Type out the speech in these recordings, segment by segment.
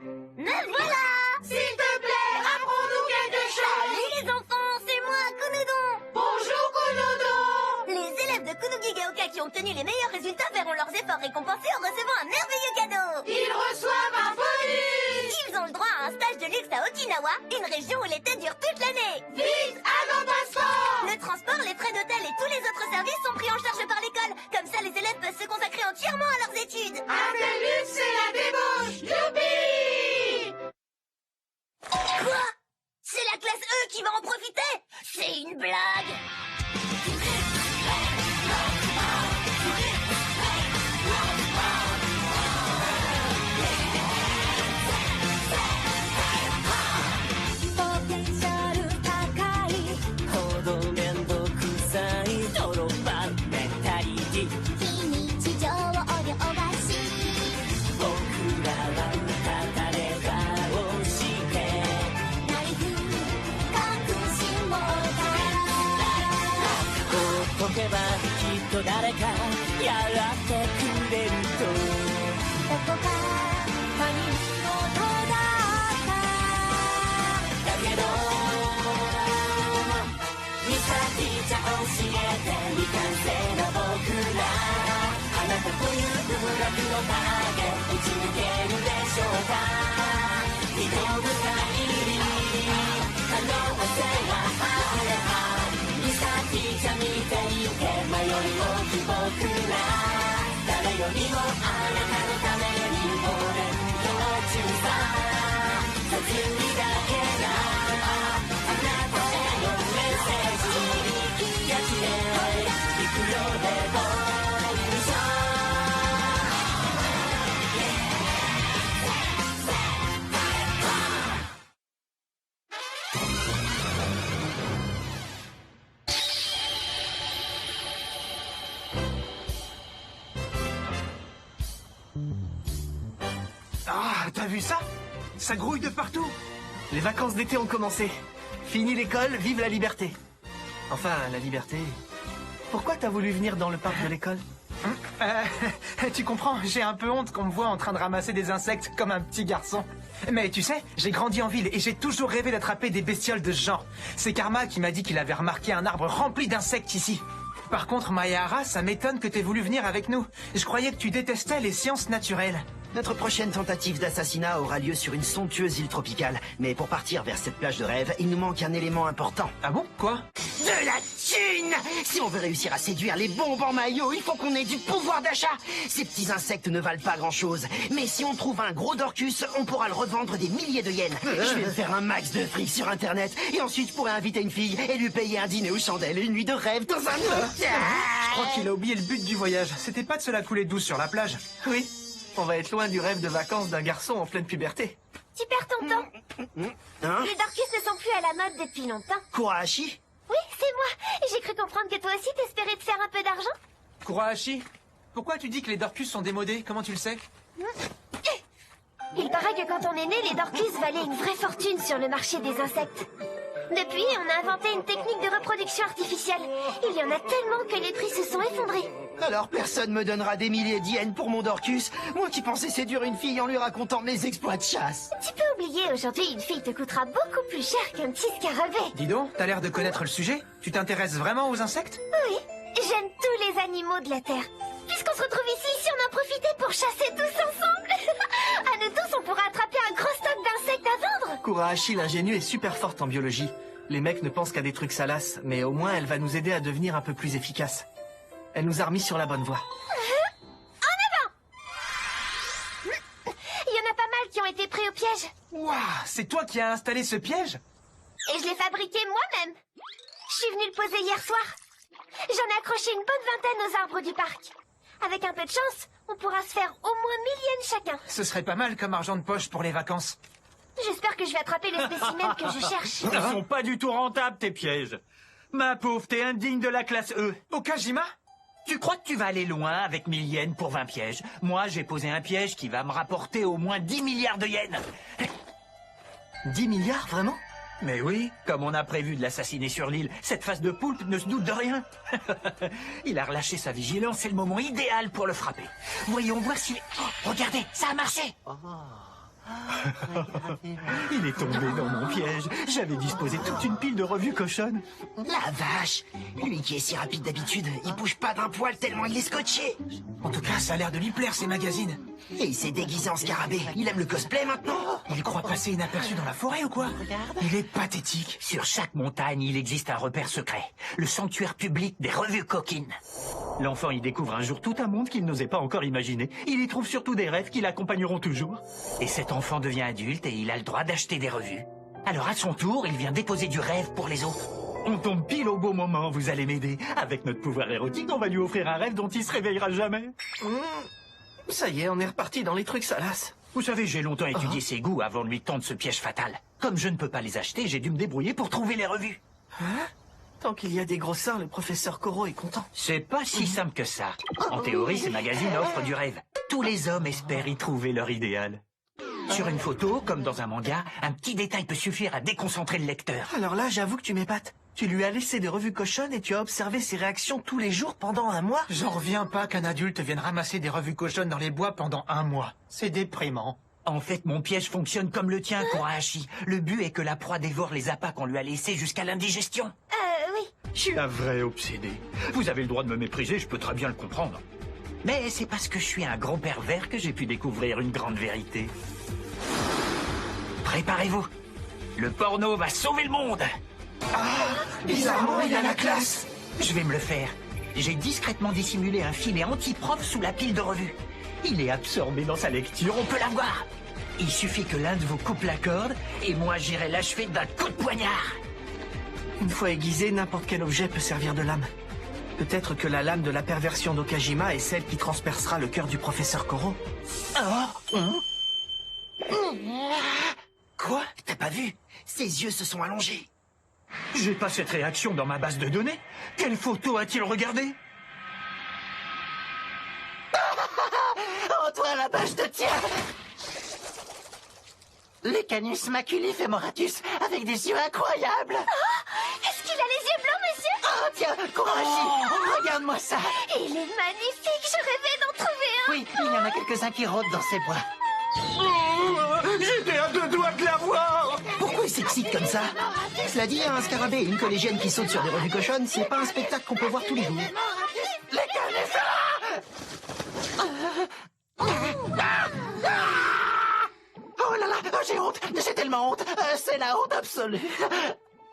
Me voilà! S'il te plaît, apprends-nous quelque chose. Les enfants, c'est moi, Kunudon! Bonjour, Konodo. Les élèves de Kunugigaoka qui ont obtenu les meilleurs résultats verront leurs efforts récompensés en recevant un merveilleux cadeau! Ils reçoivent un bonus. Ils ont le droit à un stage de luxe à Okinawa, une région où l'été dure toute l'année! Vite, à nos passeports. Le transport, les frais d'hôtel et tous les autres services sont pris en charge par l'école. Comme ça, les élèves peuvent se consacrer entièrement à leurs études. Un tel luxe, c'est la débauche. Youpi. Quoi? C'est la classe E qui va en profiter? C'est une blague! Ah, t'as vu ça? Ça grouille de partout. Les vacances d'été ont commencé. Fini l'école, vive la liberté. Enfin, la liberté... Pourquoi t'as voulu venir dans le parc de l'école? Tu comprends, j'ai un peu honte qu'on me voit en train de ramasser des insectes comme un petit garçon. Mais tu sais, j'ai grandi en ville et j'ai toujours rêvé d'attraper des bestioles de ce genre. C'est Karma qui m'a dit qu'il avait remarqué un arbre rempli d'insectes ici. Par contre, Mayahara, ça m'étonne que t'aies voulu venir avec nous. Je croyais que tu détestais les sciences naturelles. Notre prochaine tentative d'assassinat aura lieu sur une somptueuse île tropicale. Mais pour partir vers cette plage de rêve, il nous manque un élément important. Ah bon? Quoi? De la thune! Si on veut réussir à séduire les bombes en maillot, il faut qu'on ait du pouvoir d'achat. Ces petits insectes ne valent pas grand-chose. Mais si on trouve un gros Dorcus, on pourra le revendre des milliers de yens. Je vais me faire un max de fric sur Internet. Et ensuite, je pourrai inviter une fille et lui payer un dîner aux chandelles et une nuit de rêve dans un hôtel. Je crois qu'il a oublié le but du voyage. C'était pas de se la couler douce sur la plage. Oui, on va être loin du rêve de vacances d'un garçon en pleine puberté. Tu perds ton temps. Hein? Les Dorcus ne sont plus à la mode depuis longtemps. Kurahashi? Oui, c'est moi. J'ai cru comprendre que toi aussi t'espérais te faire un peu d'argent. Kurahashi, pourquoi tu dis que les Dorcus sont démodés? Comment tu le sais? Il paraît que quand on est né, les Dorcus valaient une vraie fortune sur le marché des insectes. Depuis, on a inventé une technique de reproduction artificielle. Il y en a tellement que les prix se sont effondrés. Alors personne me donnera des milliers d'yens pour mon Dorcus. Moi qui pensais séduire une fille en lui racontant mes exploits de chasse. Tu peux oublier, aujourd'hui, une fille te coûtera beaucoup plus cher qu'un petit scarabée. Dis donc, t'as l'air de connaître le sujet. Tu t'intéresses vraiment aux insectes? Oui, j'aime tous les animaux de la Terre. Puisqu'on se retrouve ici, si on en profitait pour chasser tous ensemble. À nous tous, on pourra attraper un gros stock d'insectes à vendre. Kurahashi, l'ingénue, est super forte en biologie. Les mecs ne pensent qu'à des trucs salaces, mais au moins elle va nous aider à devenir un peu plus efficaces. Elle nous a remis sur la bonne voie. En avant! Il y en a pas mal qui ont été pris au piège. Waouh, c'est toi qui as installé ce piège? Et je l'ai fabriqué moi-même. Je suis venue le poser hier soir. J'en ai accroché une bonne vingtaine aux arbres du parc. Avec un peu de chance, on pourra se faire au moins 1000 yens chacun. Ce serait pas mal comme argent de poche pour les vacances. J'espère que je vais attraper les spécimens que je cherche. Ils sont pas du tout rentables, tes pièges. Ma pauvre, t'es indigne de la classe E. Okajima? Tu crois que tu vas aller loin avec 1000 yens pour 20 pièges? Moi, j'ai posé un piège qui va me rapporter au moins 10 milliards de yens. 10 milliards, vraiment? Mais oui, comme on a prévu de l'assassiner sur l'île, cette face de poulpe ne se doute de rien. Il a relâché sa vigilance, c'est le moment idéal pour le frapper. Voyons voir s'il... Oh, regardez, ça a marché. Il est tombé dans mon piège. J'avais disposé toute une pile de revues cochonnes. La vache! Lui qui est si rapide d'habitude, il bouge pas d'un poil tellement il est scotché. En tout cas, ça a l'air de lui plaire, ces magazines. Et il s'est déguisé en scarabée. Il aime le cosplay maintenant? Il croit passer inaperçu dans la forêt ou quoi? Il est pathétique. Sur chaque montagne, il existe un repère secret. Le sanctuaire public des revues coquines. L'enfant y découvre un jour tout un monde qu'il n'osait pas encore imaginer. Il y trouve surtout des rêves qui l'accompagneront toujours. Et cet enfant devient adulte et il a le droit d'acheter des revues. Alors à son tour, il vient déposer du rêve pour les autres. On tombe pile au bon moment, vous allez m'aider. Avec notre pouvoir érotique, on va lui offrir un rêve dont il se réveillera jamais. Ça y est, on est reparti dans les trucs salaces. Vous savez, j'ai longtemps étudié ses goûts avant de lui tendre ce piège fatal. Comme je ne peux pas les acheter, j'ai dû me débrouiller pour trouver les revues. Tant qu'il y a des gros seins, le professeur Koro est content. C'est pas si simple que ça. En théorie, ces magazines offrent du rêve. Tous les hommes espèrent y trouver leur idéal. Sur une photo, comme dans un manga, un petit détail peut suffire à déconcentrer le lecteur. Alors là, j'avoue que tu m'épates. Tu lui as laissé des revues cochonnes et tu as observé ses réactions tous les jours pendant un mois. J'en reviens pas qu'un adulte vienne ramasser des revues cochonnes dans les bois pendant un mois. C'est déprimant. En fait, mon piège fonctionne comme le tien, Kurahashi. Le but est que la proie dévore les appâts qu'on lui a laissés jusqu'à l'indigestion. Oui. Je suis un vrai obsédé. Vous avez le droit de me mépriser, je peux très bien le comprendre. Mais c'est parce que je suis un gros pervers que j'ai pu découvrir une grande vérité. Préparez-vous. Le porno va sauver le monde. Bizarrement, il a la classe. Je vais me le faire. J'ai discrètement dissimulé un filet anti-prof sous la pile de revues. Il est absorbé dans sa lecture, on peut l'avoir. Il suffit que l'un de vous coupe la corde, et moi j'irai l'achever d'un coup de poignard. Une fois aiguisé, n'importe quel objet peut servir de lame. Peut-être que la lame de la perversion d'Okajima est celle qui transpercera le cœur du professeur Koro. Quoi? T'as pas vu? Ses yeux se sont allongés. J'ai pas cette réaction dans ma base de données. Quelle photo a-t-il regardé? Oh, toi, la bâche de tir! Le Canus Maculi Femoratus, avec des yeux incroyables! Est-ce qu'il a les yeux blancs, monsieur? Oh, tiens, Kurahashi, regarde-moi ça! Il est magnifique, je rêvais d'en trouver un. Oui, il y en a quelques-uns qui rôdent dans ces bois. J'étais à deux doigts de l'avoir. Pourquoi il s'excite comme ça? Cela dit, un scarabée et une collégienne qui sautent sur des revues cochonnes, c'est pas un spectacle qu'on peut voir tous les jours. Les Oh là là, oh, j'ai honte, j'ai tellement honte, c'est la honte absolue.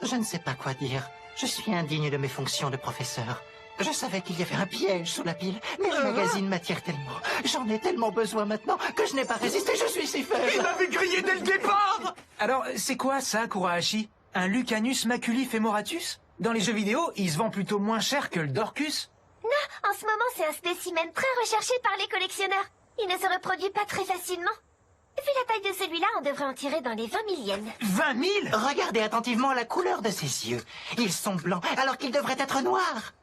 Je ne sais pas quoi dire. Je suis indigne de mes fonctions de professeur. Je savais qu'il y avait un piège sous la pile, mais le magazine m'attire tellement. J'en ai tellement besoin maintenant que je n'ai pas résisté, je suis si faible. Il m'avait grillé dès le départ. Alors, c'est quoi ça, Kurahashi? Un Lucanus Maculi Femoratus? Dans les jeux vidéo, il se vend plutôt moins cher que le Dorcus. Non, en ce moment, c'est un spécimen très recherché par les collectionneurs. Il ne se reproduit pas très facilement. Vu la taille de celui-là, on devrait en tirer dans les 20 000 yens. 20 000? Regardez attentivement la couleur de ses yeux. Ils sont blancs alors qu'ils devraient être noirs.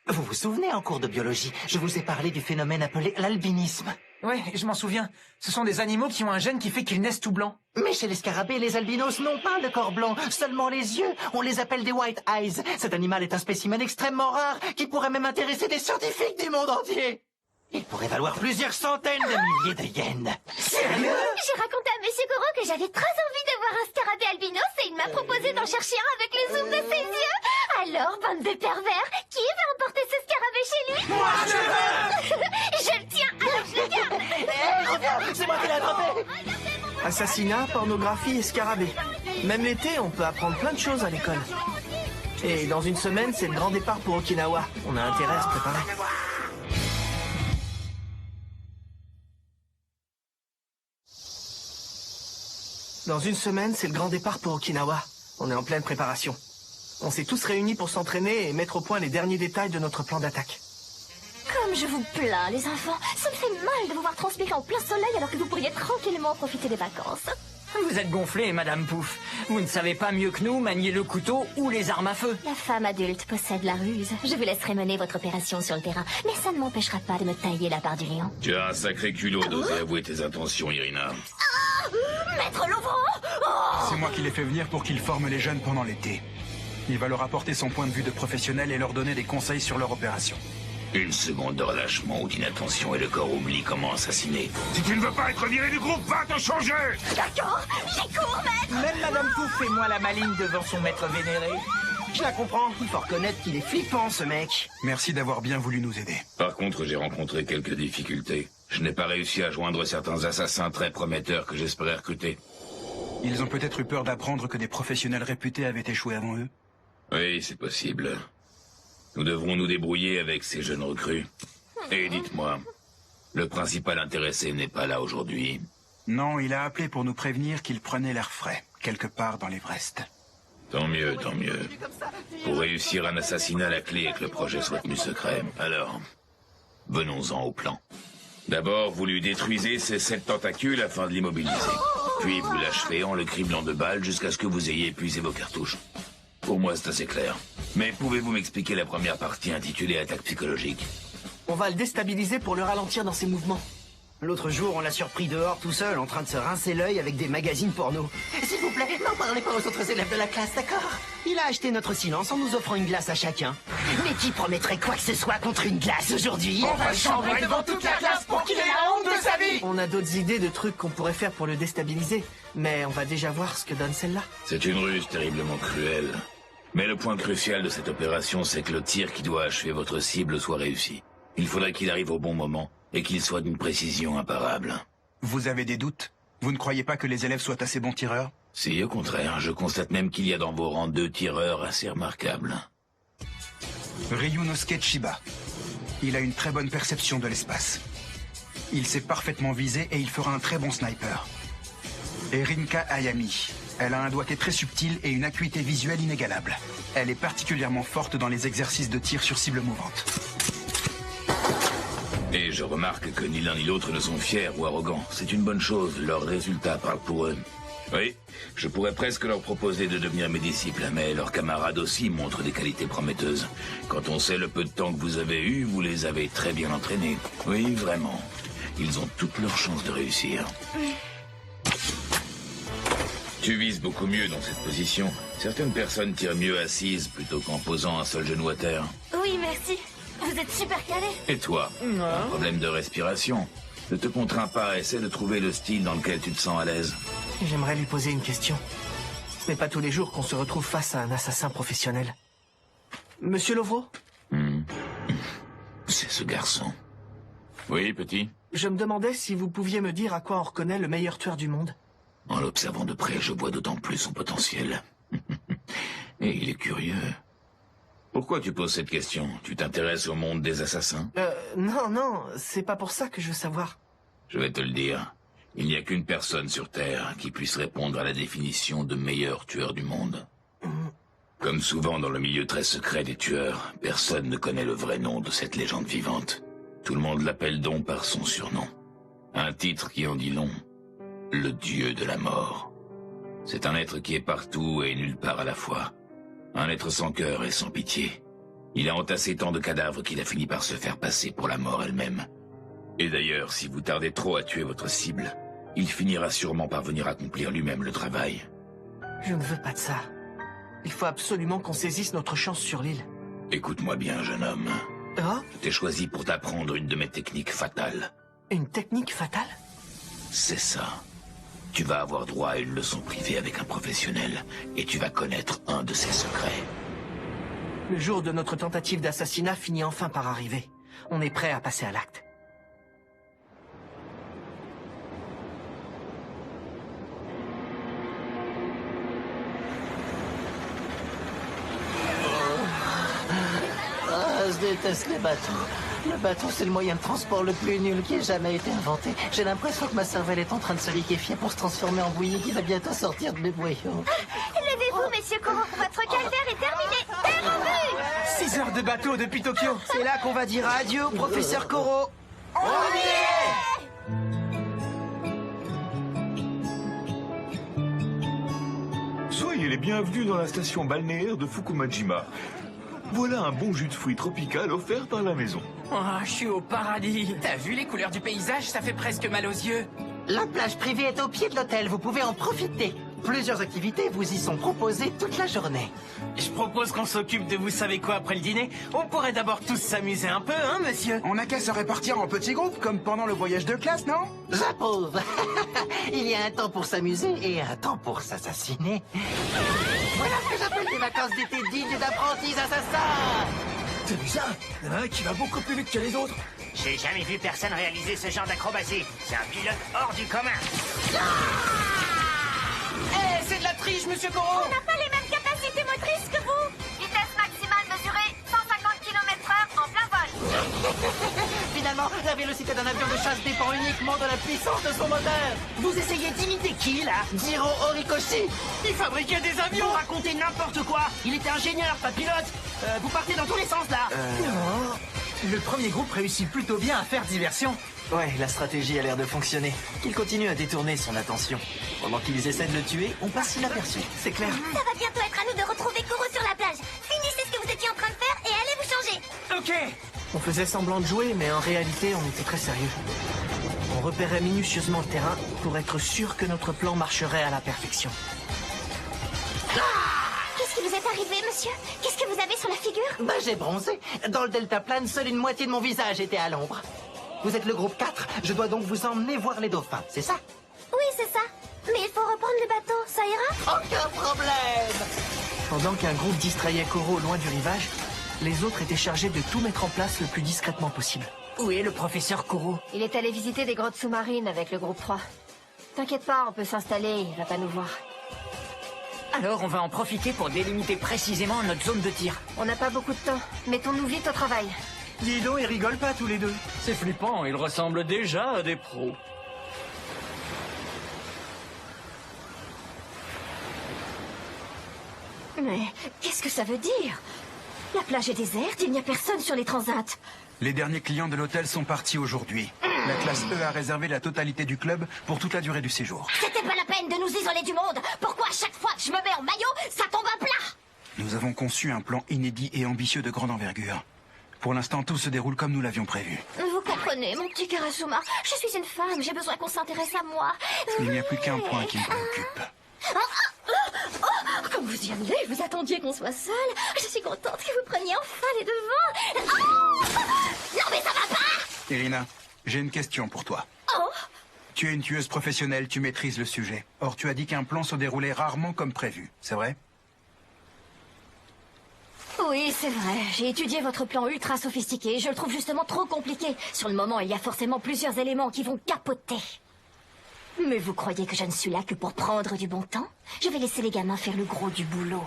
Vous vous souvenez, en cours de biologie, je vous ai parlé du phénomène appelé l'albinisme. Ouais, je m'en souviens. Ce sont des animaux qui ont un gène qui fait qu'ils naissent tout blancs. Mais chez les scarabées, les albinos n'ont pas le corps blanc, seulement les yeux. On les appelle des white eyes. Cet animal est un spécimen extrêmement rare qui pourrait même intéresser des scientifiques du monde entier. Il pourrait valoir plusieurs centaines de milliers de yens. Sérieux? J'ai raconté à Monsieur Koro que j'avais très envie de voir un scarabée albinos et il m'a proposé d'en chercher un avec le zoom de ses yeux. Alors, bande de pervers, qui veut emporter ce scarabée chez lui? Moi, je veux! Je le tiens, alors je le garde. Reviens, c'est moi qui l'ai attrapé. Assassinat, pornographie et scarabée. Même l'été, on peut apprendre plein de choses à l'école. Et dans une semaine, c'est le grand départ pour Okinawa. On a intérêt à se préparer. Dans une semaine, c'est le grand départ pour Okinawa. On est en pleine préparation. On s'est tous réunis pour s'entraîner et mettre au point les derniers détails de notre plan d'attaque. Comme je vous plains, les enfants. Ça me fait mal de vous voir transpirer en plein soleil alors que vous pourriez tranquillement profiter des vacances. Vous êtes gonflé, Madame Pouf. Vous ne savez pas mieux que nous manier le couteau ou les armes à feu. La femme adulte possède la ruse. Je vous laisserai mener votre opération sur le terrain, mais ça ne m'empêchera pas de me tailler la part du lion. Tu as un sacré culot d'oser avouer tes intentions, Irina. Maître Laurent! C'est moi qui l'ai fait venir pour qu'il forme les jeunes pendant l'été. Il va leur apporter son point de vue de professionnel et leur donner des conseils sur leur opération. Une seconde de relâchement ou d'inattention et le corps oublie comment assassiner. Si tu ne veux pas être viré du groupe, va te changer! D'accord, j'y cours, maître. Même Madame Pouf fait moins la maligne devant son maître vénéré. Je la comprends. Il faut reconnaître qu'il est flippant, ce mec. Merci d'avoir bien voulu nous aider. Par contre, j'ai rencontré quelques difficultés. Je n'ai pas réussi à joindre certains assassins très prometteurs que j'espérais recruter. Ils ont peut-être eu peur d'apprendre que des professionnels réputés avaient échoué avant eux. Oui, c'est possible. Nous devrons nous débrouiller avec ces jeunes recrues. Et dites-moi, le principal intéressé n'est pas là aujourd'hui. Non, il a appelé pour nous prévenir qu'il prenait l'air frais, quelque part dans l'Everest. Tant mieux, tant mieux. Pour réussir un assassinat, la clé est que le projet soit tenu secret. Alors, venons-en au plan. D'abord, vous lui détruisez ces 7 tentacules afin de l'immobiliser. Puis vous l'achevez en le criblant de balles jusqu'à ce que vous ayez épuisé vos cartouches. Pour moi, c'est assez clair. Mais pouvez-vous m'expliquer la première partie intitulée Attaque psychologique? On va le déstabiliser pour le ralentir dans ses mouvements. L'autre jour, on l'a surpris dehors tout seul, en train de se rincer l'œil avec des magazines porno. S'il vous plaît, n'en parlez pas aux autres élèves de la classe, d'accord? Il a acheté notre silence en nous offrant une glace à chacun. Mais qui promettrait quoi que ce soit contre une glace aujourd'hui? On va le chambrer devant toute la classe pour qu'il ait la honte de sa vie. On a d'autres idées de trucs qu'on pourrait faire pour le déstabiliser, mais on va déjà voir ce que donne celle-là. C'est une ruse terriblement cruelle. Mais le point crucial de cette opération, c'est que le tir qui doit achever votre cible soit réussi. Il faudrait qu'il arrive au bon moment et qu'il soit d'une précision imparable. Vous avez des doutes? Vous ne croyez pas que les élèves soient assez bons tireurs? Si, au contraire, je constate même qu'il y a dans vos rangs 2 tireurs assez remarquables. Ryunosuke Chiba. Il a une très bonne perception de l'espace. Il sait parfaitement viser et il fera un très bon sniper. Et Rinka Ayami. Elle a un doigté très subtil et une acuité visuelle inégalable. Elle est particulièrement forte dans les exercices de tir sur cible mouvante. Et je remarque que ni l'un ni l'autre ne sont fiers ou arrogants. C'est une bonne chose, leurs résultats parlent pour eux. Oui, je pourrais presque leur proposer de devenir mes disciples, mais leurs camarades aussi montrent des qualités prometteuses. Quand on sait le peu de temps que vous avez eu, vous les avez très bien entraînés. Oui, vraiment. Ils ont toutes leurs chances de réussir. Tu vises beaucoup mieux dans cette position. Certaines personnes tirent mieux assises plutôt qu'en posant un seul genou à terre. Oui, merci. Vous êtes super calé. Et toi? Un problème de respiration. Ne te contrains pas, essaie de trouver le style dans lequel tu te sens à l'aise. J'aimerais lui poser une question. Ce n'est pas tous les jours qu'on se retrouve face à un assassin professionnel. Monsieur Lovro? C'est ce garçon. Oui, petit? Je me demandais si vous pouviez me dire à quoi on reconnaît le meilleur tueur du monde. En l'observant de près, je vois d'autant plus son potentiel. Et il est curieux. Pourquoi tu poses cette question? Tu t'intéresses au monde des assassins? Non, c'est pas pour ça que je veux savoir. Je vais te le dire. Il n'y a qu'une personne sur Terre qui puisse répondre à la définition de meilleur tueur du monde. Comme souvent dans le milieu très secret des tueurs, personne ne connaît le vrai nom de cette légende vivante. Tout le monde l'appelle donc par son surnom. Un titre qui en dit long. Le dieu de la mort. C'est un être qui est partout et nulle part à la fois. Un être sans cœur et sans pitié. Il a entassé tant de cadavres qu'il a fini par se faire passer pour la mort elle-même. Et d'ailleurs, si vous tardez trop à tuer votre cible, il finira sûrement par venir accomplir lui-même le travail. Je ne veux pas de ça. Il faut absolument qu'on saisisse notre chance sur l'île. Écoute-moi bien, jeune homme. Oh? Je t'ai choisi pour t'apprendre une de mes techniques fatales. Une technique fatale? C'est ça. Tu vas avoir droit à une leçon privée avec un professionnel, et tu vas connaître un de ses secrets. Le jour de notre tentative d'assassinat finit enfin par arriver. On est prêt à passer à l'acte. Je déteste les bateaux. Le bateau, c'est le moyen de transport le plus nul qui ait jamais été inventé. J'ai l'impression que ma cervelle est en train de se liquéfier pour se transformer en bouillie qui va bientôt sortir de mes boyaux. Levez-vous, messieurs Koro. Votre calvaire est terminé. Terre en vue. 6 heures de bateau depuis Tokyo. C'est là qu'on va dire adieu au professeur Koro. On y est. Soyez les bienvenus dans la station balnéaire de Fukumajima. Voilà un bon jus de fruits tropical offert par la maison. Oh, je suis au paradis. T'as vu les couleurs du paysage? Ça fait presque mal aux yeux. La plage privée est au pied de l'hôtel, vous pouvez en profiter. Plusieurs activités vous y sont proposées toute la journée. Je propose qu'on s'occupe de vous savez quoi après le dîner. On pourrait d'abord tous s'amuser un peu, hein, monsieur? On n'a qu'à se répartir en petits groupes, comme pendant le voyage de classe, non? J'approuve. Il y a un temps pour s'amuser et un temps pour s'assassiner. Voilà ce que j'appelle des vacances d'été dignes d'apprentis assassins. C'est bizarre, il y en a un qui va beaucoup plus vite que les autres. J'ai jamais vu personne réaliser ce genre d'acrobatie. C'est un pilote hors du commun. Eh, c'est de la triche, monsieur Koro. On n'a pas les mêmes capacités motrices que vous. Vitesse maximale mesurée, 150 km/h en plein vol. Finalement, la vélocité d'un avion de chasse dépend uniquement de la puissance de son moteur. Vous essayez d'imiter qui, là? Jiro Horikoshi. Il fabriquait des avions. Vous racontez n'importe quoi. Il était ingénieur, pas pilote. Vous partez dans tous les sens, là. Le premier groupe réussit plutôt bien à faire diversion. Ouais, la stratégie a l'air de fonctionner. Qu'il continue à détourner son attention. Pendant qu'ils essaient de le tuer, on passe inaperçu. C'est clair. Ça va bientôt être à nous de retrouver Koro sur la plage. Finissez ce que vous étiez en train de faire et allez vous changer. Ok. On faisait semblant de jouer, mais en réalité, on était très sérieux. On repérait minutieusement le terrain pour être sûr que notre plan marcherait à la perfection. Qu'est-ce qui vous est arrivé, monsieur? Qu'est-ce que vous avez sur la figure? Bah, j'ai bronzé. Dans le deltaplane, seule une moitié de mon visage était à l'ombre. Vous êtes le groupe 4, je dois donc vous emmener voir les dauphins, c'est ça? Oui, c'est ça. Mais il faut reprendre le bateau, ça ira? Aucun problème. Pendant qu'un groupe distrayait Koro loin du rivage, les autres étaient chargés de tout mettre en place le plus discrètement possible. Où est le professeur Koro? Il est allé visiter des grottes sous-marines avec le groupe 3. T'inquiète pas, on peut s'installer, il va pas nous voir. Alors on va en profiter pour délimiter précisément notre zone de tir. On n'a pas beaucoup de temps. Mettons-nous vite au travail. Dis donc, ils rigolent pas tous les deux. C'est flippant, ils ressemblent déjà à des pros. Mais qu'est-ce que ça veut dire? La plage est déserte, il n'y a personne sur les transats. Les derniers clients de l'hôtel sont partis aujourd'hui. La classe E a réservé la totalité du club pour toute la durée du séjour. C'était pas la peine de nous isoler du monde. Pourquoi à chaque fois que je me mets en maillot, ça tombe à plat? Nous avons conçu un plan inédit et ambitieux de grande envergure. Pour l'instant, tout se déroule comme nous l'avions prévu. Vous comprenez, mon petit Karasuma. Je suis une femme, j'ai besoin qu'on s'intéresse à moi. Il n'y a plus qu'un point qui me préoccupe. Comme vous y allez, vous attendiez qu'on soit seul. Je suis contente que vous preniez enfin les devants. Oh non mais ça va pas! Irina, j'ai une question pour toi. Oh. Tu es une tueuse professionnelle, tu maîtrises le sujet. Or, tu as dit qu'un plan se déroulait rarement comme prévu, c'est vrai? Oui, c'est vrai. J'ai étudié votre plan ultra sophistiqué. Je le trouve justement trop compliqué. Sur le moment, il y a forcément plusieurs éléments qui vont capoter. Mais vous croyez que je ne suis là que pour prendre du bon temps? Je vais laisser les gamins faire le gros du boulot.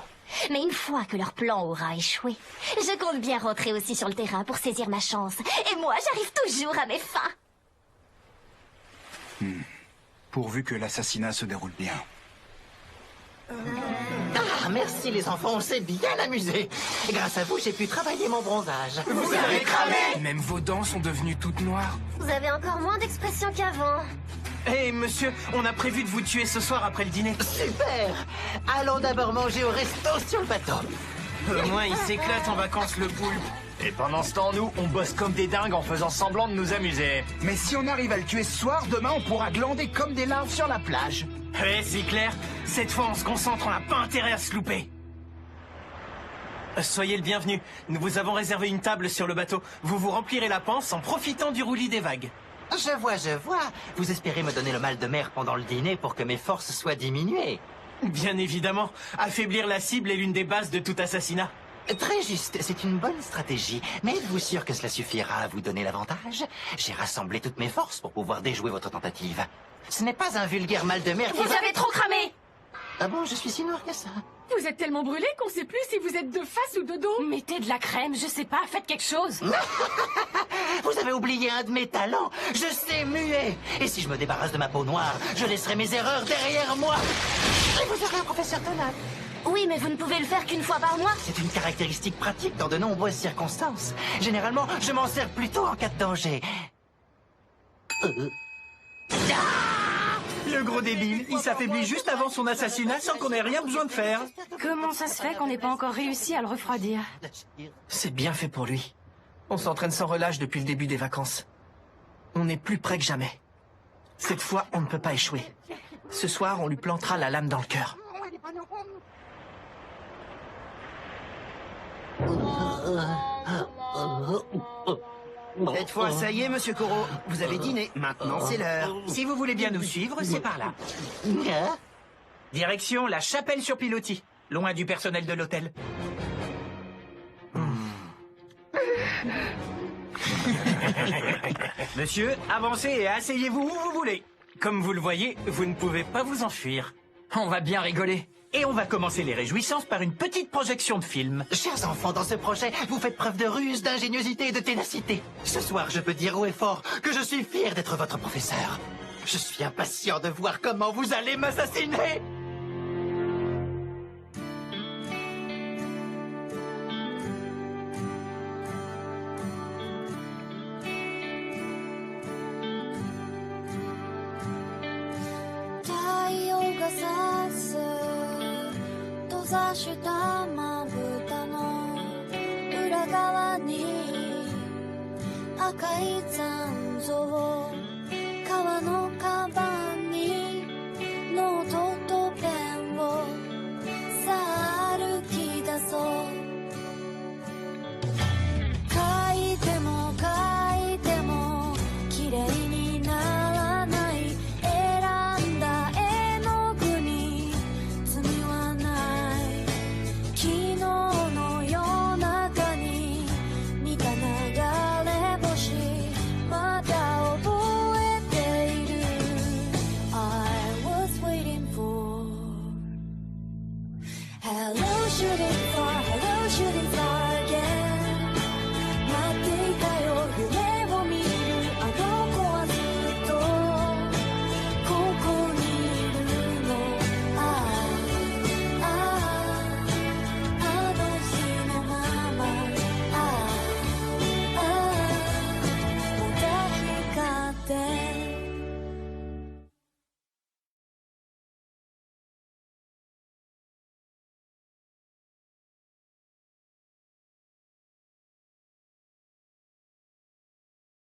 Mais une fois que leur plan aura échoué, je compte bien rentrer aussi sur le terrain pour saisir ma chance. Et moi, j'arrive toujours à mes fins. Pourvu que l'assassinat se déroule bien. Ah, merci les enfants, on s'est bien amusés. Grâce à vous, j'ai pu travailler mon bronzage. Vous avez cramé! Même vos dents sont devenues toutes noires. Vous avez encore moins d'expression qu'avant. Hé, monsieur, on a prévu de vous tuer ce soir après le dîner. Super. Allons d'abord manger au resto sur le bateau. Au moins, il s'éclate en vacances, le poulpe. Et pendant ce temps, nous, on bosse comme des dingues en faisant semblant de nous amuser. Mais si on arrive à le tuer ce soir, demain on pourra glander comme des larves sur la plage. Ouais, c'est clair. Cette fois, on se concentre, on n'a pas intérêt à se louper. Soyez le bienvenu. Nous vous avons réservé une table sur le bateau. Vous vous remplirez la panse en profitant du roulis des vagues. Je vois. Vous espérez me donner le mal de mer pendant le dîner pour que mes forces soient diminuées. Bien évidemment. Affaiblir la cible est l'une des bases de tout assassinat. Très juste, c'est une bonne stratégie. Mais êtes-vous sûr que cela suffira à vous donner l'avantage? J'ai rassemblé toutes mes forces pour pouvoir déjouer votre tentative. Ce n'est pas un vulgaire mal de mer qui Vous avez trop cramé! Ah bon, je suis si noir que ça. Vous êtes tellement brûlé qu'on sait plus si vous êtes de face ou de dos. Mettez de la crème, je sais pas, faites quelque chose. Vous avez oublié un de mes talents. Je sais muer. Et si je me débarrasse de ma peau noire, je laisserai mes erreurs derrière moi. Et vous aurez un professeur Tonal. Oui, mais vous ne pouvez le faire qu'une fois par mois. C'est une caractéristique pratique dans de nombreuses circonstances. Généralement, je m'en sers plutôt en cas de danger. Le gros débile, il s'affaiblit juste avant son assassinat sans qu'on ait rien besoin de faire. Comment ça se fait qu'on n'ait pas encore réussi à le refroidir? C'est bien fait pour lui. On s'entraîne sans relâche depuis le début des vacances. On est plus près que jamais. Cette fois, on ne peut pas échouer. Ce soir, on lui plantera la lame dans le cœur. Cette fois, ça y est, monsieur Koro. Vous avez dîné. Maintenant, c'est l'heure. Si vous voulez bien nous suivre, c'est par là. Direction la chapelle sur pilotis, loin du personnel de l'hôtel. Monsieur, avancez et asseyez-vous où vous voulez. Comme vous le voyez, vous ne pouvez pas vous enfuir. On va bien rigoler. Et on va commencer les réjouissances par une petite projection de film. Chers enfants, dans ce projet, vous faites preuve de ruse, d'ingéniosité et de ténacité. Ce soir, je peux dire haut et fort que je suis fier d'être votre professeur. Je suis impatient de voir comment vous allez m'assassiner.